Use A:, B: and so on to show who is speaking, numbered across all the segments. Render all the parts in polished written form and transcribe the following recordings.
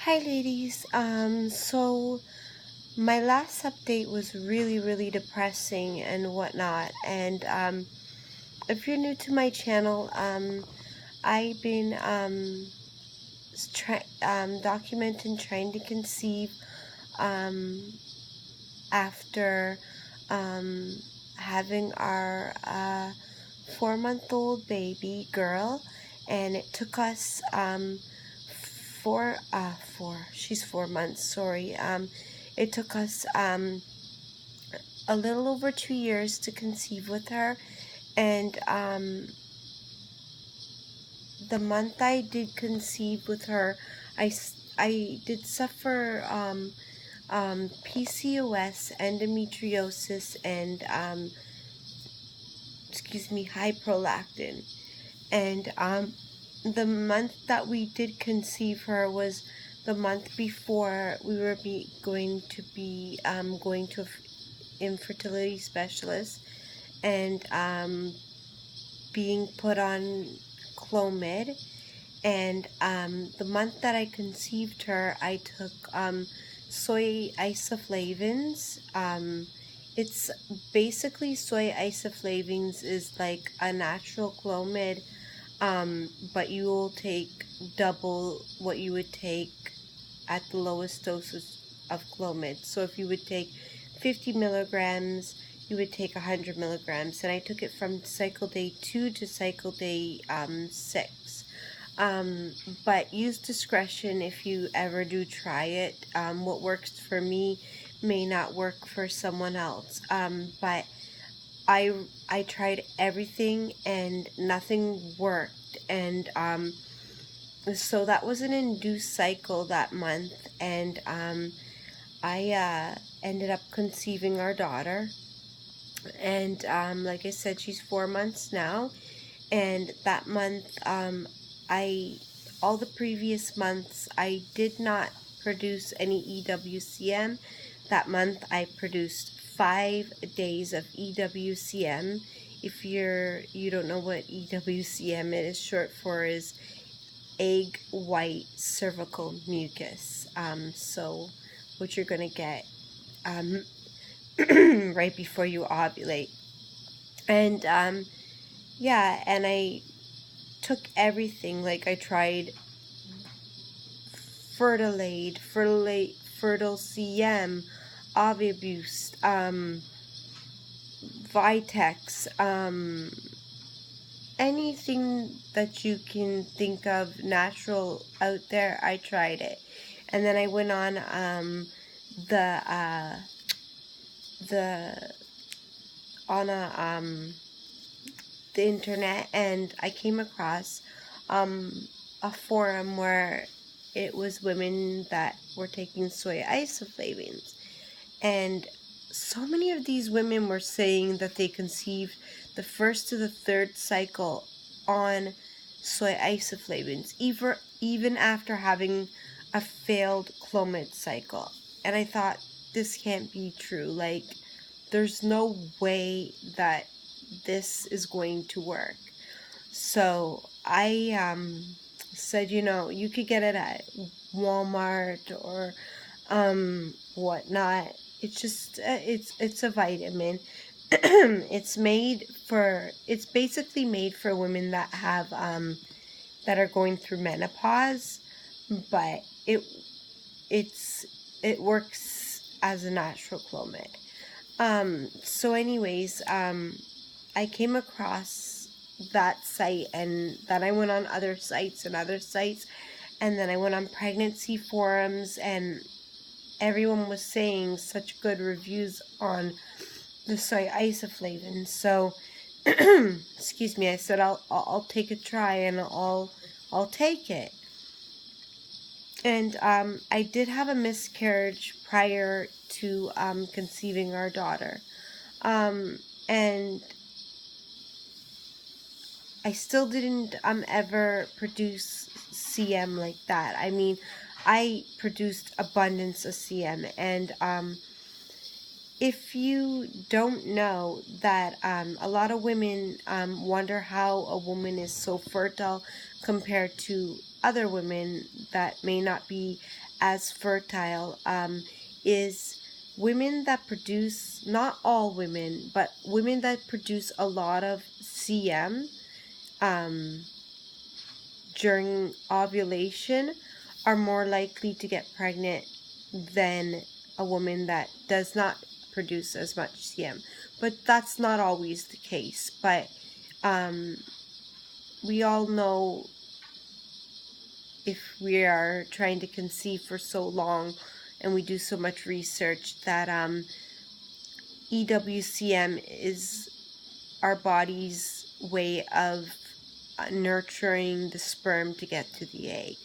A: Hi ladies. So my last update was really depressing and whatnot. And if you're new to my channel, I've been documenting trying to conceive um after um having our 4-month-old baby girl, and it took us she's 4 months, sorry. It took us a little over 2 years to conceive with her, and the month I did conceive with her, I did suffer PCOS, endometriosis, and high prolactin. And the month that we did conceive her was the month before we were going to infertility specialist, and being put on Clomid. And the month that I conceived her, I took soy isoflavins. It's basically soy isoflavins is like a natural Clomid, but you will take double what you would take at the lowest doses of Clomid. So if you would take 50 milligrams, you would take 100 milligrams. And I took it from cycle day 2 to cycle day 6. But use discretion if you ever do try it. What works for me may not work for someone else. But I tried everything and nothing worked. And so that was an induced cycle that month, and I ended up conceiving our daughter. And like I said, she's 4 months now. And that month, all the previous months, I did not produce any EWCM. That month, I produced 5 days of EWCM. If you don't know what EWCM is short for, is egg white cervical mucus. So what you're gonna get right before you ovulate. And yeah, and I took everything. Like, I tried Fertile CM, Oviboost, Vitex, anything that you can think of natural out there, I tried it. And then I went on the the internet, and I came across a forum where it was women that were taking soy isoflavins, and so many of these women were saying that they conceived the first to the third cycle on soy isoflavins, even after having a failed Clomid cycle. And I thought, this can't be true. Like, there's no way that this is going to work. So I said, you could get it at Walmart or whatnot. It's just it's a vitamin. It's basically made for women that have that are going through menopause, but it works as a natural Clomid. So anyways, I came across that site, and then I went on other sites, and then I went on pregnancy forums, and everyone was saying such good reviews on the soy isoflavin. So excuse me, I said I'll take a try, and I'll take it. And I did have a miscarriage prior to conceiving our daughter, and I still didn't ever produce CM like that. I mean, I produced abundance of CM, and if you don't know that, a lot of women wonder how a woman is so fertile compared to other women that may not be as fertile is women that produce, not all women, but women that produce a lot of CM during ovulation are more likely to get pregnant than a woman that does not produce as much CM. But that's not always the case. But we all know, if we are trying to conceive for so long and we do so much research, that EWCM is our body's way of nurturing the sperm to get to the egg.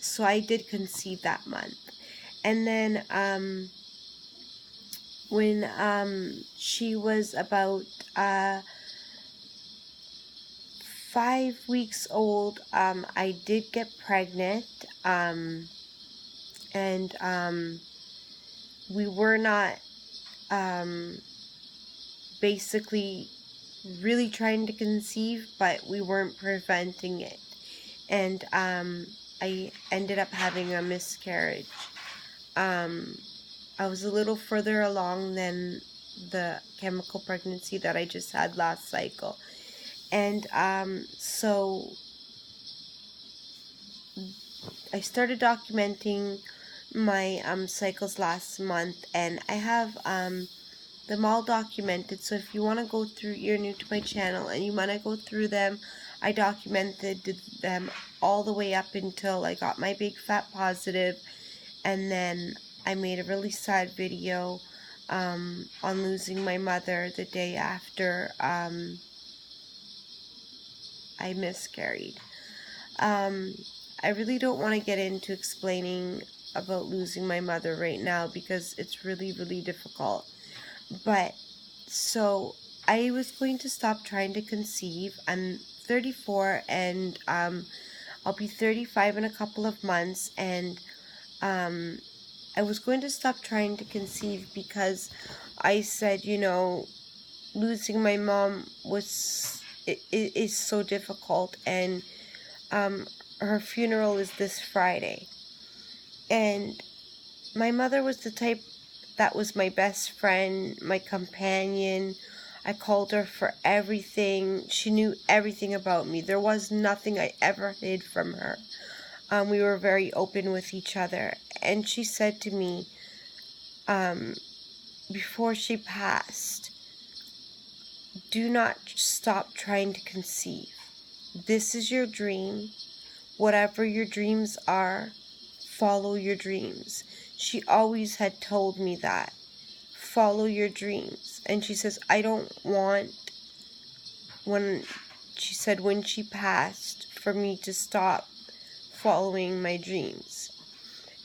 A: So I did conceive that month. And then when she was about 5 weeks old, I did get pregnant, and we were not basically really trying to conceive, but we weren't preventing it, and I ended up having a miscarriage. I was a little further along than the chemical pregnancy that I just had last cycle. And so I started documenting my cycles last month, and I have them all documented. So if you want to go through, you're new to my channel and you want to go through them, I documented them all the way up until I got my big fat positive, and then I made a really sad video on losing my mother the day after I miscarried. I really don't want to get into explaining about losing my mother right now because it's really, really difficult. But so I was going to stop trying to conceive. I'm 34 and I'll be 35 in a couple of months, and I was going to stop trying to conceive because I said, you know, losing my mom is so difficult, and her funeral is this Friday. And my mother was the type that was my best friend, my companion. I called her for everything. She knew everything about me. There was nothing I ever hid from her. We were very open with each other. And she said to me, before she passed, do not stop trying to conceive. This is your dream. Whatever your dreams are, follow your dreams. She always had told me that. Follow your dreams. And she says, I don't want, when she passed, for me to stop following my dreams.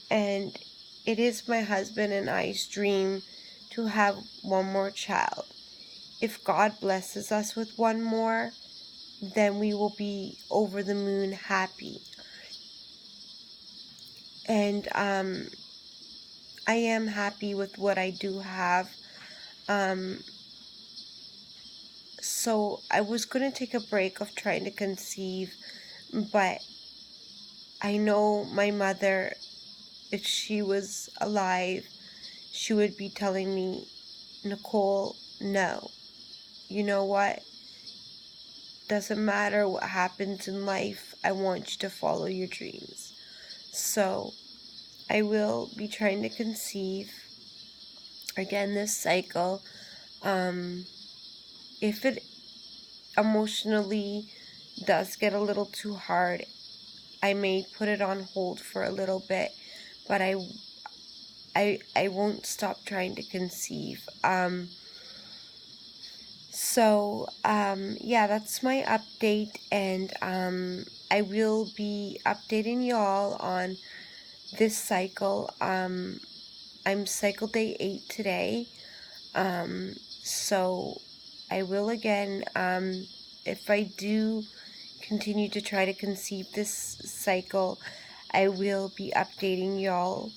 A: And it is my husband and I's dream to have one more child. If God blesses us with one more, then we will be over the moon happy. And I am happy with what I do have. So I was going to take a break of trying to conceive, but I know my mother, if she was alive, she would be telling me, Nicole, no. You know what? Doesn't matter what happens in life, I want you to follow your dreams. So I will be trying to conceive again this cycle. If it emotionally does get a little too hard, I may put it on hold for a little bit, but I won't stop trying to conceive. Yeah, that's my update, and I will be updating y'all on this cycle. I'm cycle day 8 today, so I will again, if I do continue to try to conceive this cycle, I will be updating y'all.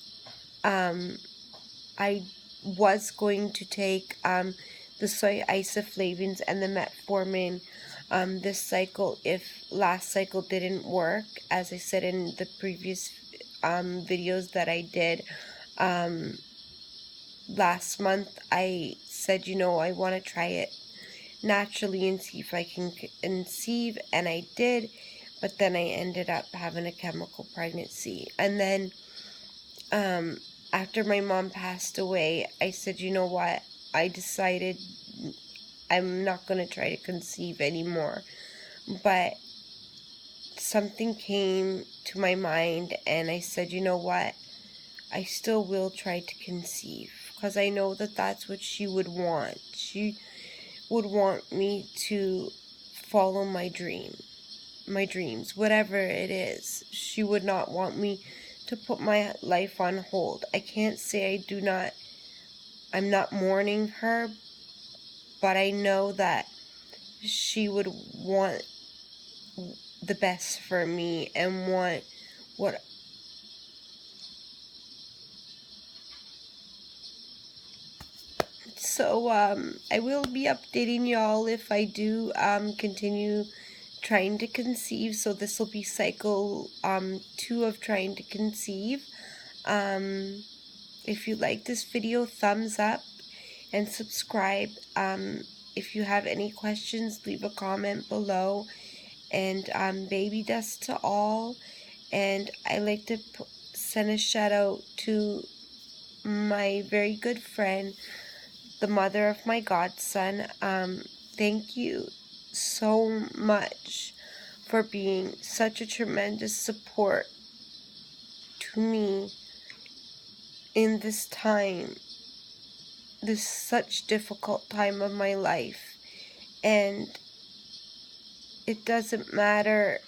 A: I was going to take the soy isoflavones and the metformin this cycle if last cycle didn't work, as I said in the previous videos that I did last month, I said, I want to try it naturally and see if I can conceive, and I did, but then I ended up having a chemical pregnancy. And then after my mom passed away, I said, you know what, I decided I'm not going to try to conceive anymore. But something came to my mind, and I said, you know what, I still will try to conceive, because I know that that's what she would want. She would want me to follow my dreams, whatever it is. She would not want me to put my life on hold. I can't say I'm not mourning her, but I know that she would want the best for me and want what so I will be updating y'all if I do continue trying to conceive. So this will be cycle 2 of trying to conceive. If you like this video, thumbs up and subscribe. If you have any questions, leave a comment below. And baby dust to all. And I like to send a shout out to my very good friend, the mother of my godson. Thank you so much for being such a tremendous support to me in this time, this such difficult time of my life. And it doesn't matter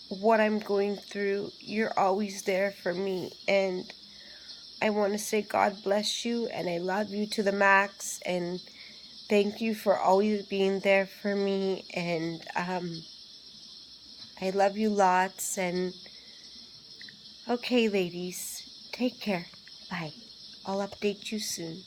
A: what I'm going through, you're always there for me. And I want to say God bless you, and I love you to the max, and thank you for always being there for me. And I love you lots. And okay, ladies, take care. Bye. I'll update you soon.